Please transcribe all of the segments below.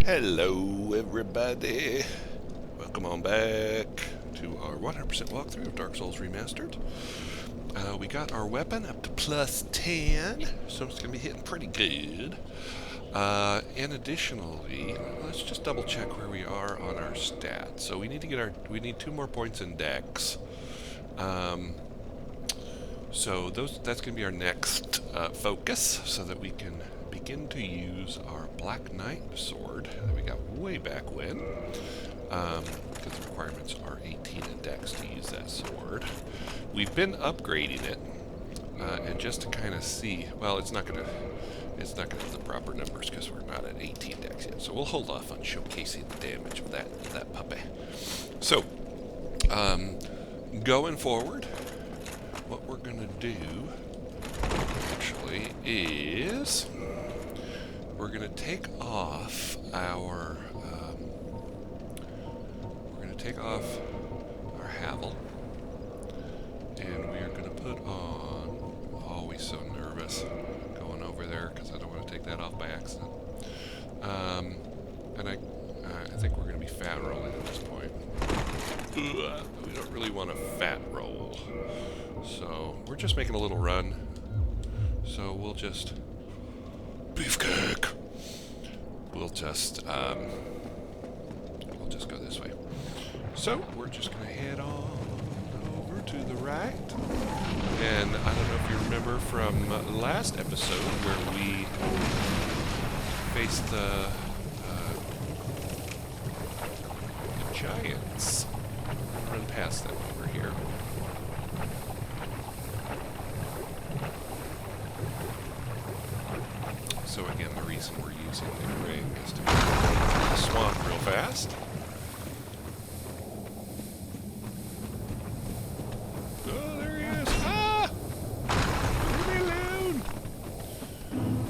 Hello, everybody. Welcome on back to our 100% walkthrough of Dark Souls Remastered. We got our weapon up to plus 10, so it's going to be hitting pretty good. And additionally, let's just double check where we are on our stats. So we need to get we need 2 more points in Dex. So that's going to be our next focus, so that we can begin to use our Black Knight sword that we got way back when, because the requirements are 18 in Dex to use that sword. We've been upgrading it, and just to kind of see, well, it's not going to have the proper numbers because we're not at 18 Dex yet. So we'll hold off on showcasing the damage of that puppy. So, going forward, what we're going to do, actually, is we're going to take off our Havel, and we are going to put on, always so nervous going over there because I don't want to take that off by accident. And I think we're going to be fat rolling at this point. We don't really want to fat roll. So we're just making a little run. So we'll just beefcake. We'll just go this way. So we're just gonna head on over to the right. And I don't know if you remember from last episode where we faced the giants. Run past them over here. So again, the reason we're using the ring is to get through the swamp real fast. Oh, there he is! Ah! Leave me alone!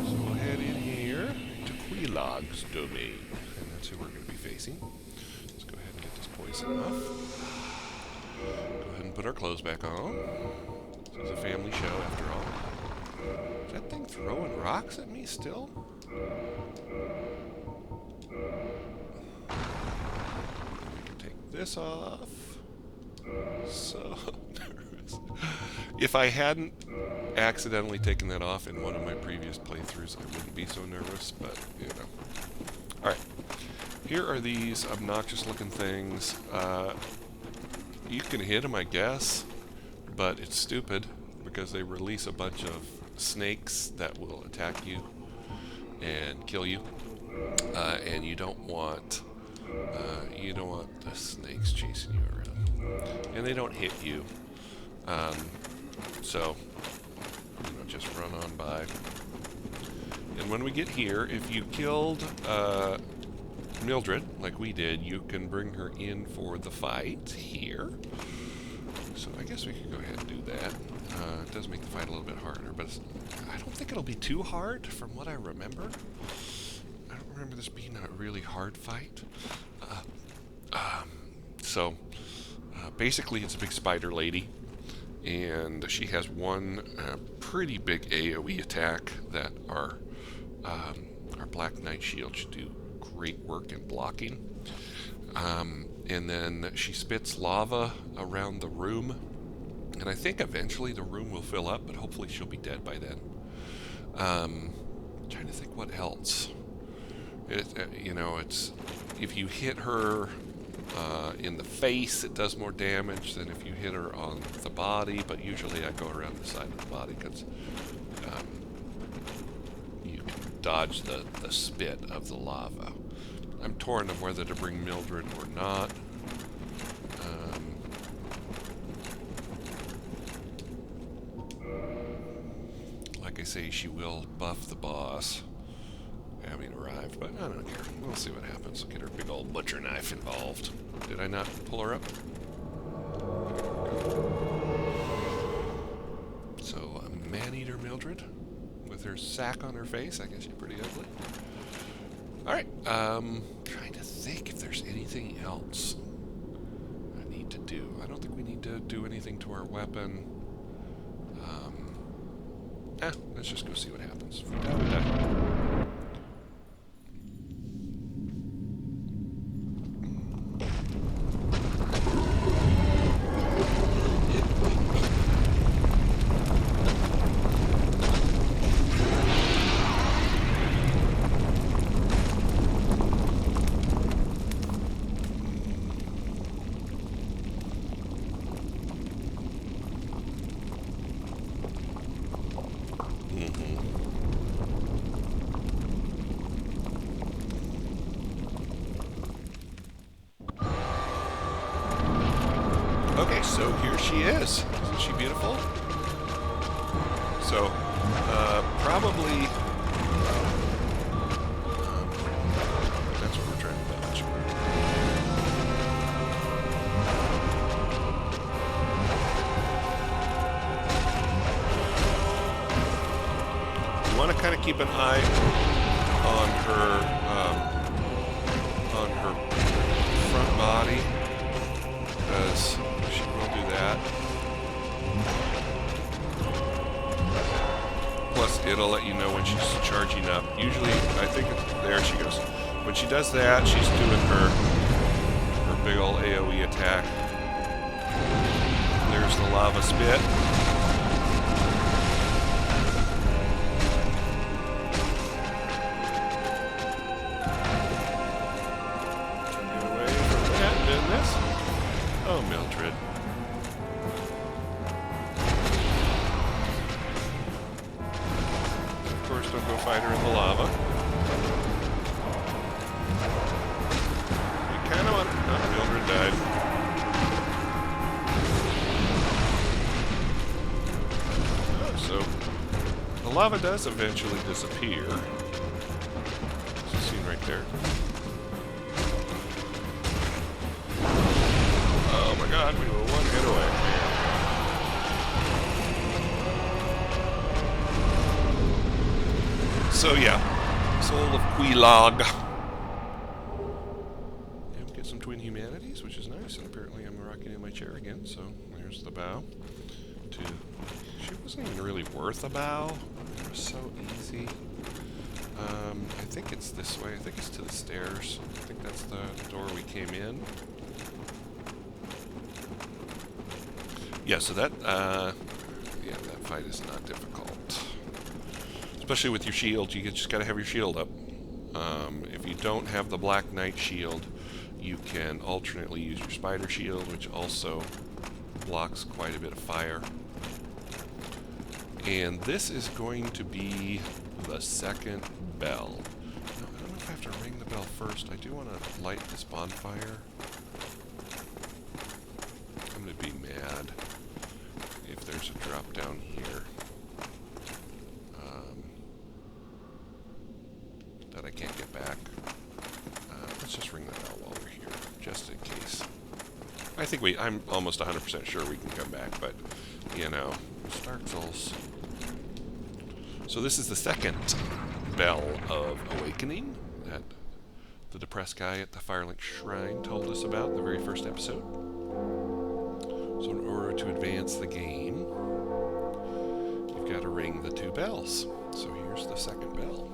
So we'll head in here to Quelaag's domain, and that's who we're going to be facing. Let's go ahead and get this poison off. Go ahead and put our clothes back on. This is a family show, after all. Is that thing throwing rocks at me still? Take this off. So nervous. If I hadn't accidentally taken that off in one of my previous playthroughs, I wouldn't be so nervous, but, you know. Alright. Here are these obnoxious looking things. You can hit them, I guess, but it's stupid because they release a bunch of snakes that will attack you and kill you, and you don't want the snakes chasing you around, and they don't hit you, so just run on by. And when we get here, if you killed Mildred like we did, you can bring her in for the fight here. So I guess we could go ahead and do that. It does make the fight a little bit harder, but I don't think it'll be too hard from what I remember. I don't remember this being a really hard fight. Basically it's a big spider lady, and she has one pretty big AoE attack that our Black Knight shield should do great work in blocking. And then she spits lava around the room, and I think eventually the room will fill up, but hopefully she'll be dead by then. Trying to think what else. It's if you hit her in the face, it does more damage than if you hit her on the body, but usually I go around the side of the body because you can dodge the spit of the lava. I'm torn of whether to bring Mildred or not. Like I say, she will buff the boss, having arrived, but I don't care. We'll see what happens. We'll get her big old butcher knife involved. Did I not pull her up? So, a man-eater Mildred with her sack on her face. I guess she's pretty ugly. Alright, trying to think if there's anything else I need to do. I don't think we need to do anything to our weapon. Let's just go see what happens. If we die, we die. So here she is. Isn't she beautiful? So, probably... that's what we're trying to dodge. You want to kind of keep an eye on her front body, because she will do that. Plus, it'll let you know when she's charging up. Usually, I think it's, there she goes. When she does that, she's doing her big old AoE attack. There's the lava spit. Get away from that, doing this. Oh, Mildred. Of course, don't go fight her in the lava. You kind of want... oh, Mildred died. Oh, so the lava does eventually disappear. As you've seen right there. Oh my god, we were one hit away. So yeah, Soul of Quelaag. And we get some twin humanities, which is nice. And apparently I'm rocking in my chair again. So there's the bow. She wasn't even really worth a bow. It was so easy. I think it's this way. I think it's to the stairs. I think that's the door we came in. Yeah, so that, yeah, that fight is not difficult. Especially with your shield, you just gotta have your shield up. If you don't have the Black Knight shield, you can alternately use your Spider shield, which also blocks quite a bit of fire. And this is going to be the second bell. Now, I don't know if I have to ring the bell first. I do want to light this bonfire. I'm going to be mad if there's a drop down here that I can't get back. Let's just ring the bell while we're here, just in case. I think I'm almost 100% sure we can come back, but, you know, Startzels. So this is the second bell of awakening that the depressed guy at the Firelink Shrine told us about in the very first episode. So in order to advance the game, you've got to ring the two bells. So here's the second bell.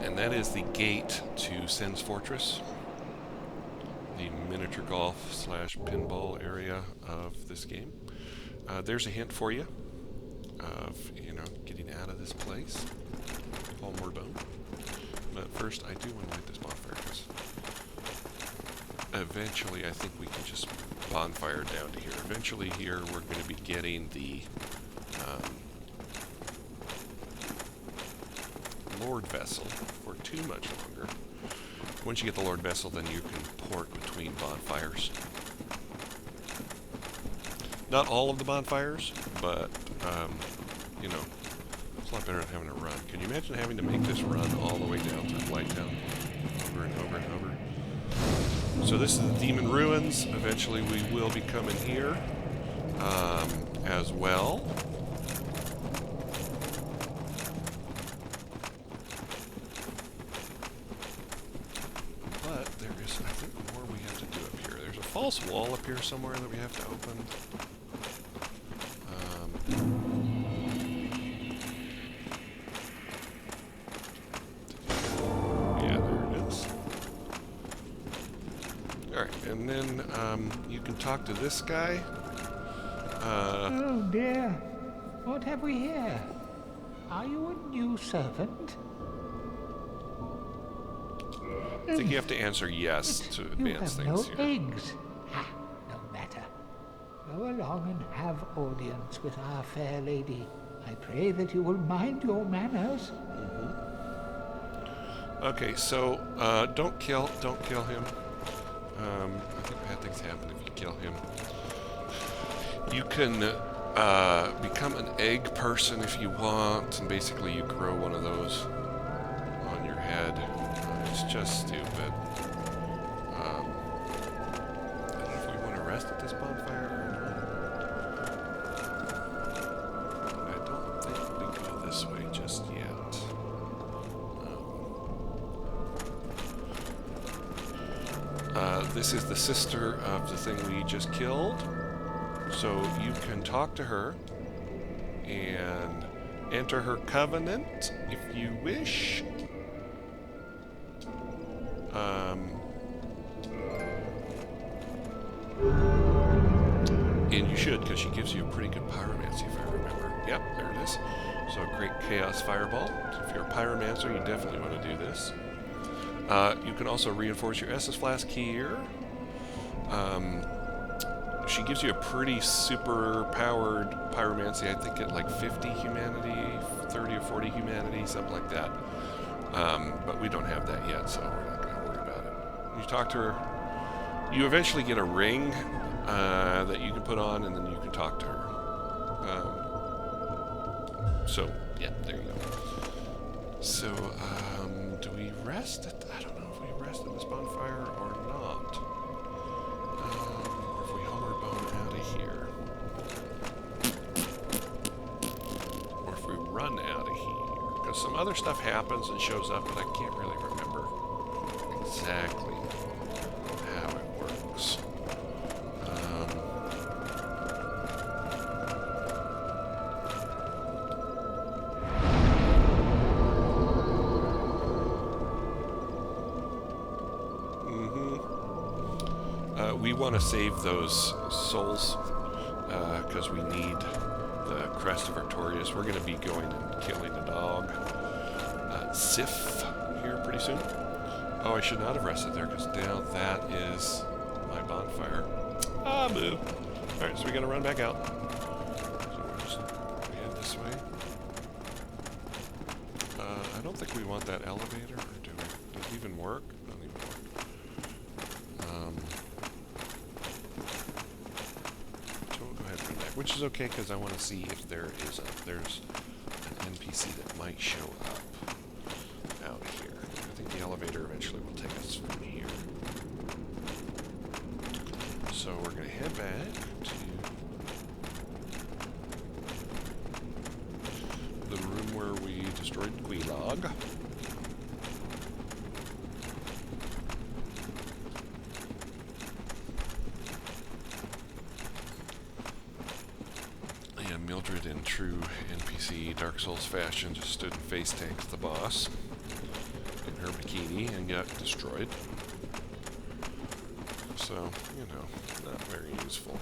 And that is the gate to Sen's Fortress, the miniature golf / pinball area of this game. There's a hint for you of, you know, getting out of this place. Homeward bound. But first, I do want to light this bonfire, because eventually I think we can just bonfire down to here. Eventually here we're going to be getting the Lord Vessel for too much longer. Once you get the Lord Vessel, then you can port between bonfires. Not all of the bonfires, but, you know, it's a lot better than having to run. Can you imagine having to make this run all the way down to Lighttown? Over and over and over. So this is the Demon Ruins. Eventually we will be coming here as well. False wall up here somewhere that we have to open. Yeah, there it is. Alright, And then you can talk to this guy. Oh dear. What have we here? Are you a new servant? I think you have to answer yes to advance you have things no here. eggs. Ah, no matter. Go along and have audience with our fair lady. I pray that you will mind your manners. Okay, so don't kill him. I think bad things happen if you kill him. You can become an egg person if you want, and basically you grow one of those on your head. It's just stupid. I don't know if we want to rest at this bonfire or not. I don't think we go this way just yet. This is the sister of the thing we just killed. So you can talk to her and enter her covenant if you wish. And you should, because she gives you a pretty good pyromancy, if I remember. Yep, there it is. So great chaos fireball. So if you're a pyromancer, you definitely want to do this. You can also reinforce your Estus flask here. She gives you a pretty super powered pyromancy, I think at like 50 humanity, 30 or 40 humanity, something like that. But we don't have that yet, so we're not going to worry about it. When you talk to her, you eventually get a ring that you can put on, and then you can talk to her. So, yeah, there you go. So, do we rest at... I don't know if we rest at this bonfire or not. Or if we homer bone out of here. Or if we run out of here. Because some other stuff happens and shows up, but I can't really remember exactly how it works. We want to save those souls because we need the crest of Artorias. We're going to be going and killing a dog. Sif here pretty soon. Oh, I should not have rested there because now that is my bonfire. Ah, boo. Alright, so we got to run back out. So we'll just head this way. I don't think we want that elevator, or do we? Does it even work? Doesn't even work. Which is okay because I want to see if there's an NPC that might show up out here. I think the elevator eventually will take us from here. So we're going to head back to the room where we destroyed Quelaag. Mildred, in true NPC Dark Souls fashion, just stood and face tanked the boss in her bikini and got destroyed. So, you know, not very useful.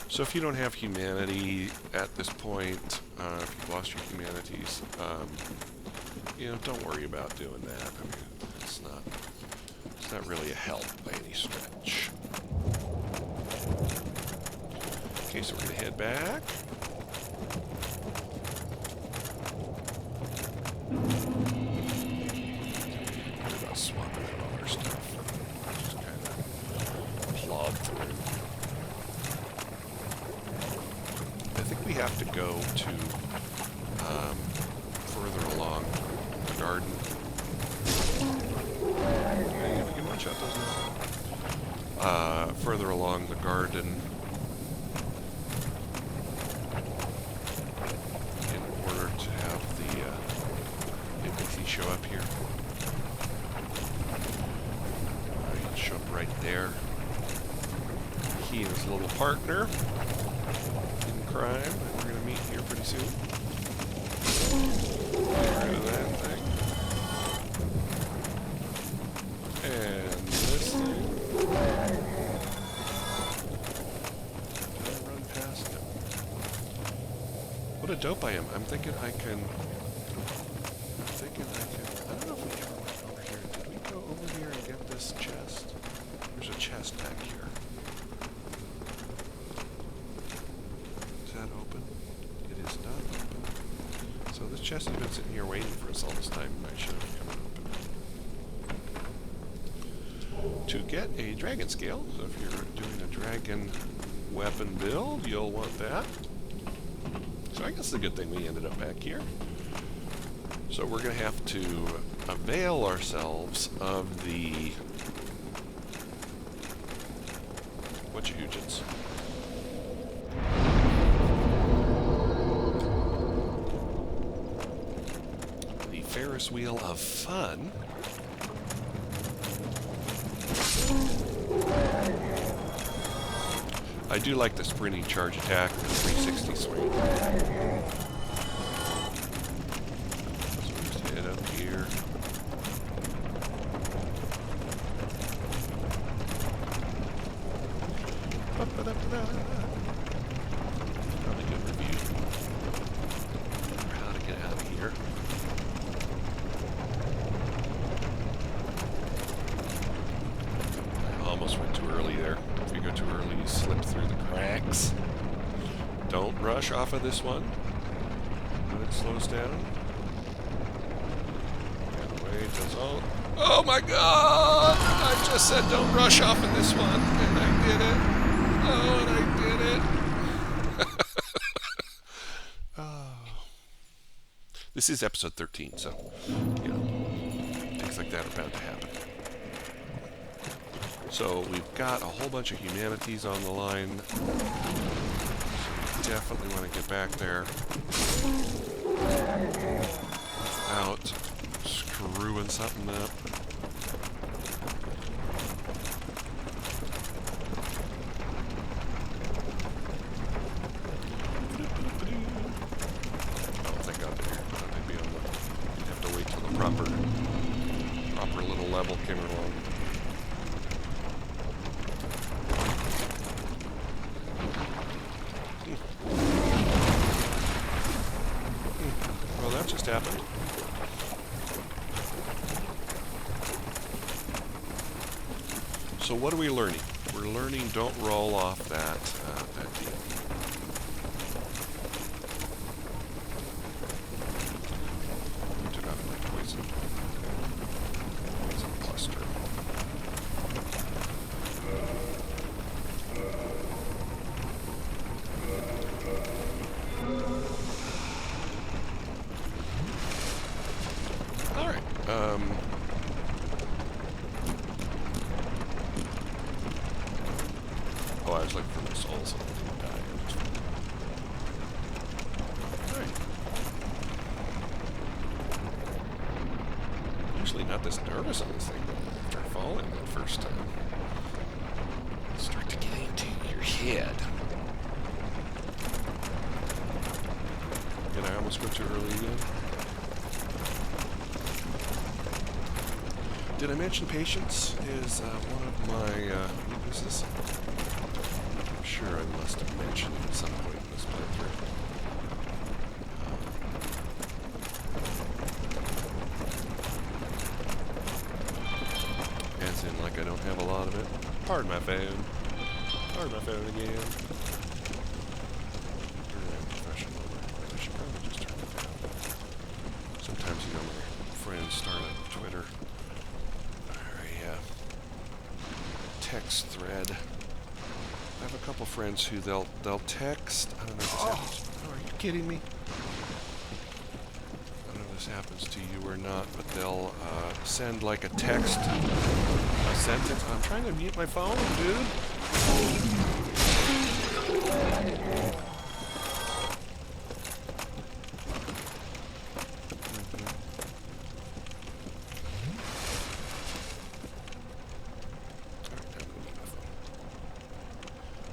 So if you don't have humanity at this point, if you've lost your humanities, you know, don't worry about doing that. I mean, it's not really a help by any stretch. Okay, so we're going to head back. What about swapping out all our stuff? Just kind of plod through. I think we have to go to further along the garden. Hey, we can one-shot those now. Further along the garden. Show up here. He'll show up right there. He and his little partner in crime, and we're going to meet here pretty soon. Get rid of that thing. And this thing. dope I am. I'm thinking I can... I don't know if we ever went over here. Did we go over here and get this chest? There's a chest back here. Is that open? It is not open. So this chest has been sitting here waiting for us all this time. I should have come and opened it. To get a dragon scale, so if you're doing a dragon weapon build, you'll want that. So I guess it's a good thing we ended up back here. So we're going to have to avail ourselves of the whatcha-hoochins. The Ferris wheel of fun. I do like the sprinting charge attack and the 360 swing. So we just head up here. Probably good review for how to get out of here. I almost went too early there. If you go too early, you slip through the cracks. Don't rush off of this one when it slows down. And wait, that's all. Oh my god! I just said don't rush off of this one, and I did it. Oh, and I did it. Oh. This is episode 13, so, you know, things like that are bound to happen. So we've got a whole bunch of humanities on the line. So we definitely want to get back there without screwing something up. Oh, thank God they're here. They'd be on the... You'd have to wait till the proper little level came along. Well, that just happened. So what are we learning? We're learning don't roll off that deal. Took off my poison cluster. Alright, oh, I was looking for my souls and I didn't die. Alright. Usually not this nervous on this thing, but after falling that first time, start to get into your head. Did I almost go too early again? Did I mention patience is one of my weaknesses? I'm sure I must have mentioned it at some point in this playthrough. As in, like I don't have a lot of it. Pardon my phone. Pardon my phone again. Professional. I should probably just turn it down. Sometimes, you know, my friends start a Twitter text thread. I have a couple friends who they'll text. I don't know if this happens. Oh, are you kidding me? I don't know if this happens to you or not, but they'll send like a text, a sentence. I'm trying to mute my phone, dude.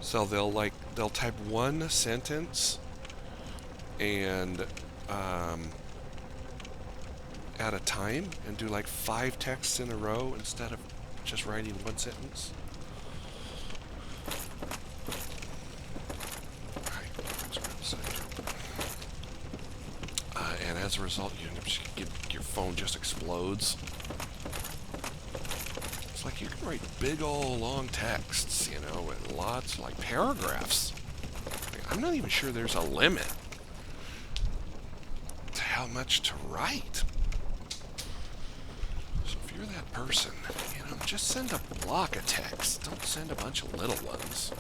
So they'll type one sentence and at a time and do like 5 texts in a row instead of just writing one sentence. Alright, let's grab the side. as a result, your phone just explodes. It's like you can write big old long texts, you know, with lots, like paragraphs. I'm not even sure there's a limit to how much to write. So if you're that person, you know, just send a block of text. Don't send a bunch of little ones.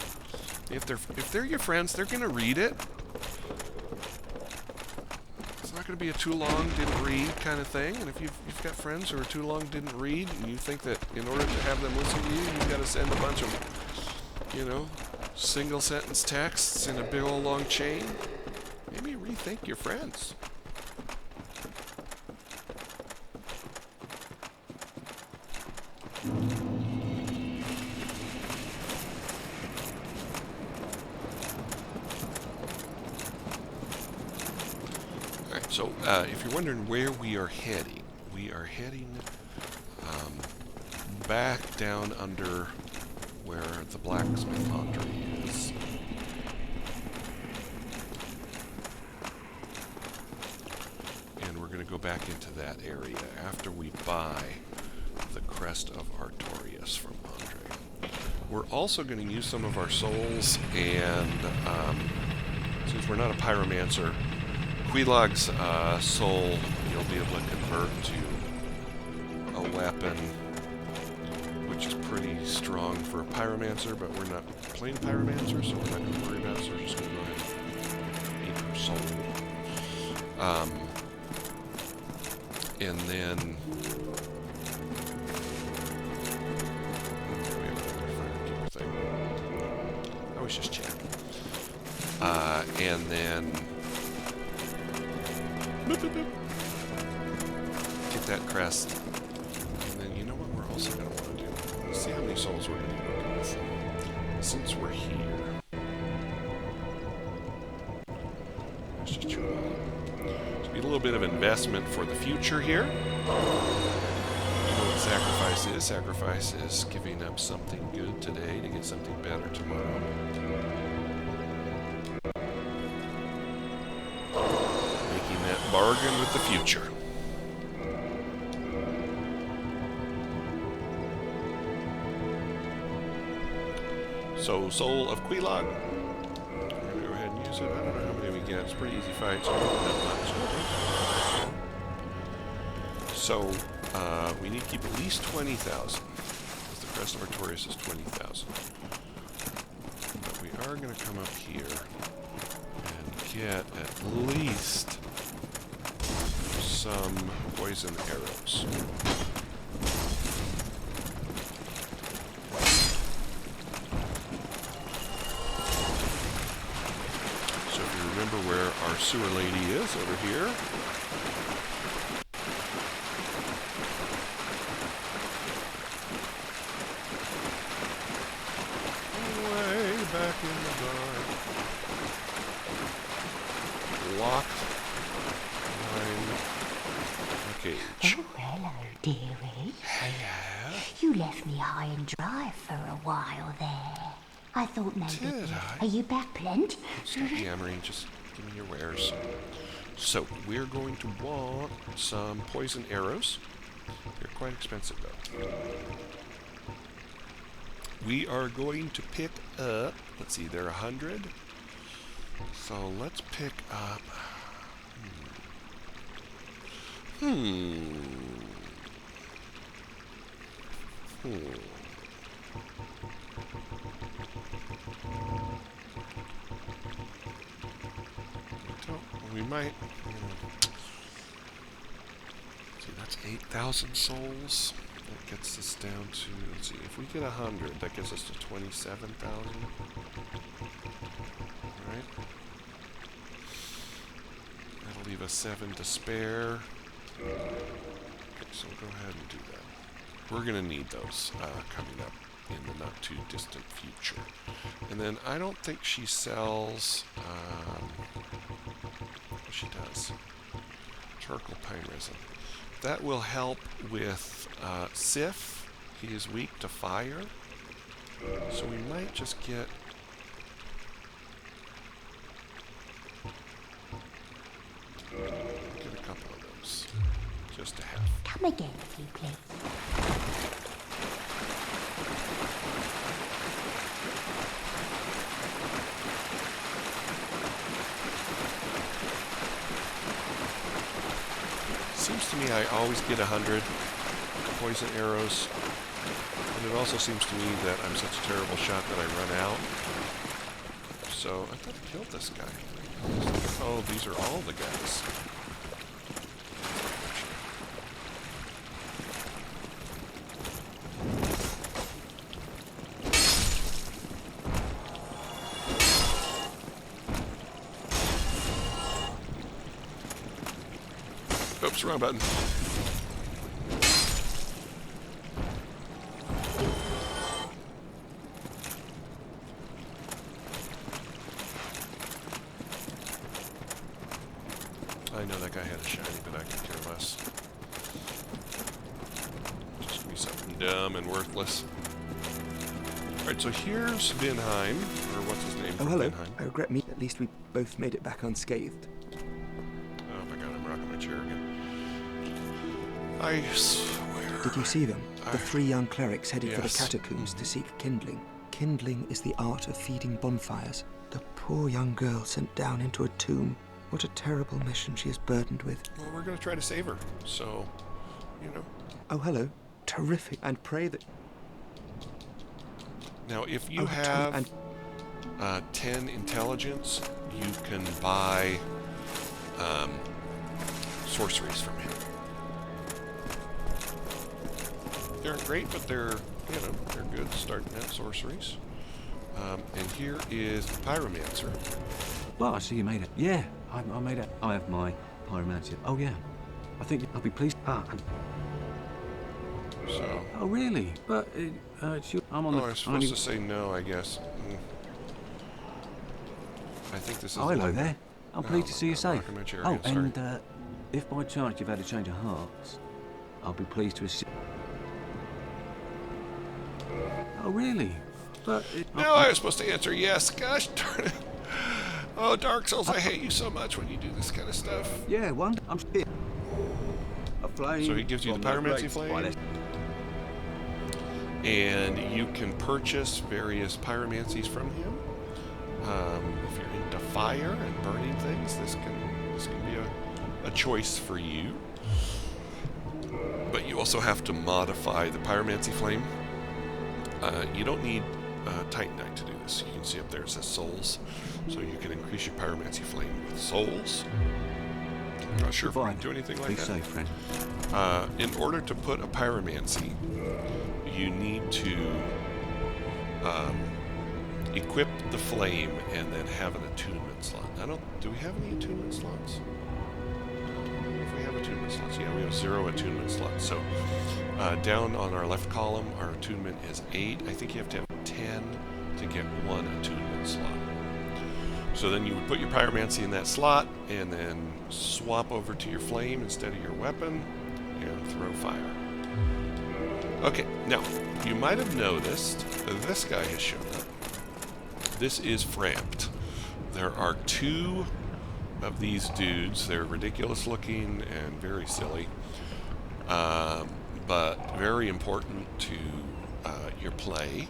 If they're your friends, they're gonna read it. It's not gonna be a too long didn't read kind of thing. And if you've got friends who are too long didn't read, and you think that in order to have them listen to you, you've got to send a bunch of, you know, single sentence texts in a big old long chain, maybe rethink your friends. Alright, so if you're wondering where we are heading back down under where the blacksmith laundry is. And we're going to go back into that area after we buy the Crest of Artorias from Andre. We're also going to use some of our souls, and since we're not a pyromancer, Quelaag's soul you'll be able to convert to a weapon which is pretty strong for a pyromancer, but we're not playing pyromancer, so we're not going to worry about it, so we're just going to go ahead and eat her soul. And then we have another firekeeper thing. I was just checking. And then boop, boop, boop. Get that crest. And then you know what we're also going to want to do? Let's see how many souls we're going to be working with. Since we're here. Let's just try to be a little bit of investment for the future here. You know what sacrifice is? Sacrifice is giving up something good today to get something better tomorrow. Making that bargain with the future. So, Soul of Quelaag. We're going to go ahead and use it. I don't know how many we get. It's a pretty easy fight, so not much. So, we need to keep at least 20,000. Because the Crest of Artorias is 20,000. But we are going to come up here and get at least some poison arrows. Remember where our sewer lady is, over here. Way back in the dark. Locked behind a cage. Oh, hello, dearie. Hello. You left me high and dry for a while there. I thought maybe... Did I? Are you back, Plent? Stop yammering, just give me your wares. So, we're going to want some poison arrows. They're quite expensive, though. We are going to pick up... Let's see, they're 100. So, let's pick up... We might... See, that's 8,000 souls. That gets us down to... Let's see, if we get 100, that gets us to 27,000. Alright. That'll leave us 7 to spare. Okay, so we'll go ahead and do that. We're going to need those coming up in the not-too-distant future. And then I don't think she sells... she does. Charcoal pine resin. That will help with Sif. He is weak to fire. So we might just get... a couple Just a half. Come again, if you please. Seems to me I always get 100 poison arrows. And it also seems to me that I'm such a terrible shot that I run out. So I thought I killed this guy. Oh, these are all the guys. Oops, wrong button. I know that guy had a shiny, but I could care less. Just give me something dumb and worthless. Alright, so here's Vinheim, or what's his name? Oh, hello. Vinheim. I regret me. At least we both made it back unscathed. Oh my god, I'm rocking my chair again. I swear. Did you see them? The 3 young clerics headed for the Yes. catacombs to seek kindling. Kindling is the art of feeding bonfires. The poor young girl sent down into a tomb. What a terrible mission she is burdened with. Well, we're going to try to save her, so, you know. Oh, hello. Terrific. And pray that... Now, if you Oh, have 10 intelligence, you can buy sorceries from him. They aren't great, but they're, you know, they're good starting at sorceries. And here is the Pyromancer. Well, I see you made it. Yeah, I made it. I have my pyromancy. Oh, yeah. I think I'll be pleased. So, Oh, really? But it's your... I'm on oh, the... I'm supposed to say no, I guess. I think this is... Oh, hello there. I'm pleased to see you I'm safe. rocking my chair Oh, again, sorry. and if by chance you've had a change of hearts, I'll be pleased to assist. Oh, really? But... No, I was supposed to answer yes. Gosh darn it. Oh, Dark Souls, I hate you so much when you do this kind of stuff. Yeah, one. I'm here. A flame... So he gives you the from pyromancy great flame. twilight. And you can purchase various pyromancies from him. If you're into fire and burning things, this can be a choice for you. But you also have to modify the pyromancy flame. You don't need Titanite to do this. You can see up there it says souls. So you can increase your pyromancy flame with souls. I'm not sure if we can do anything like Be that. safe, friend. In order to put a pyromancy, you need to equip the flame and then have an attunement slot. Do we have any attunement slots? If we have attunement slots, yeah, we have 0 attunement slots. So down on our left column, our attunement is 8. I think you have to have 10 to get 1 attunement slot. So then you would put your pyromancy in that slot and then swap over to your flame instead of your weapon and throw fire. Okay, now, you might have noticed that this guy has shown up. This is Frampt. There are 2 of these dudes. They're ridiculous looking and very silly, but very important to your play.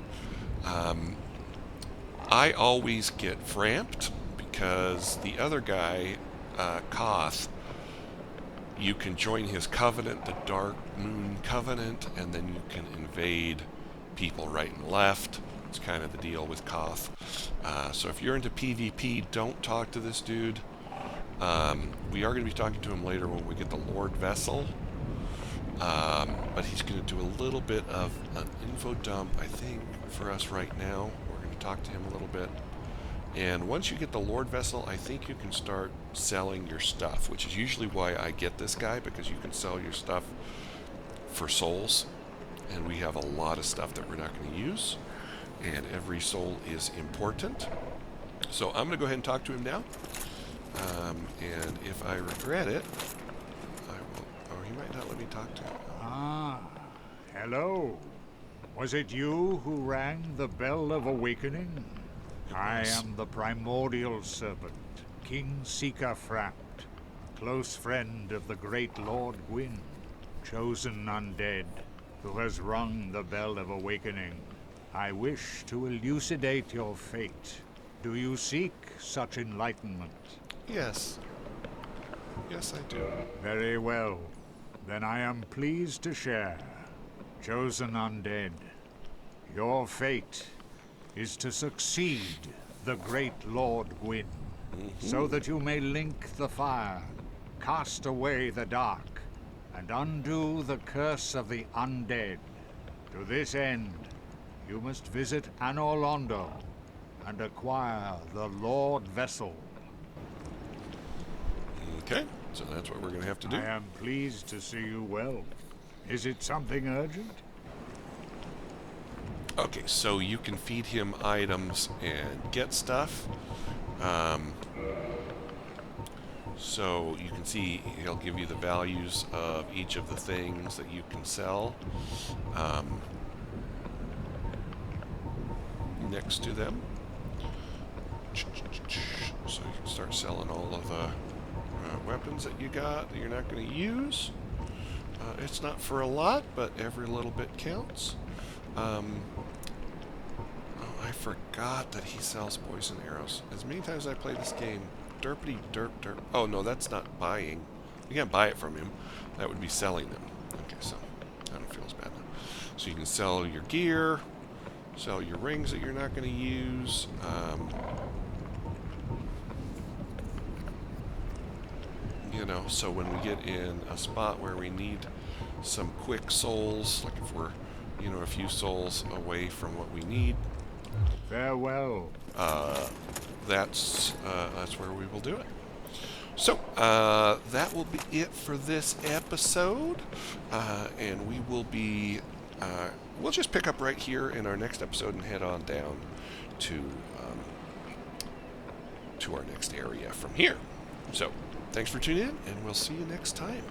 I always get Frampt because the other guy, Koth, you can join his covenant, the Dark Moon Covenant, and then you can invade people right and left. It's kind of the deal with Koth. So if you're into PvP, don't talk to this dude. We are going to be talking to him later when we get the Lord Vessel. But he's going to do a little bit of an info dump, I think, for us right now. We're going to talk to him a little bit. And once you get the Lord Vessel, I think you can start selling your stuff, which is usually why I get this guy, because you can sell your stuff for souls. And we have a lot of stuff that we're not going to use. And every soul is important. So I'm going to go ahead and talk to him now. And if I regret it, I will... Oh, he might not let me talk to him. Ah, hello. Was it you who rang the bell of awakening? I am the primordial serpent, King Seeker Frampt. close friend of the great Lord Gwyn, chosen undead, who has rung the Bell of Awakening. I wish to elucidate your fate. Do you seek such enlightenment? Yes. Yes, I do. Very well. Then I am pleased to share. Chosen undead, your fate is to succeed the great Lord Gwyn, so that you may link the fire, cast away the dark, and undo the curse of the undead. To this end, you must visit Anor Londo and acquire the Lord Vessel. Okay, so that's what we're going to have to do. I am pleased to see you well. Is it something urgent? Okay, so you can feed him items and get stuff. So you can see he'll give you the values of each of the things that you can sell next to them. So you can start selling all of the weapons that you got that you're not going to use. It's not for a lot, but every little bit counts. Oh, I forgot that he sells poison arrows. As many times as I play this game, derpity derp derp. Oh no, that's not buying. You can't buy it from him. That would be selling them. Okay, so I don't feel as bad now. So you can sell your gear, sell your rings that you're not going to use. You know, so when we get in a spot where we need some quick souls, like if we're, you know, a few souls away from what we need, Farewell. that's where we will do it. So that will be it for this episode, and we will be we'll just pick up right here in our next episode and head on down to our next area from here. So thanks for tuning in, and we'll see you next time.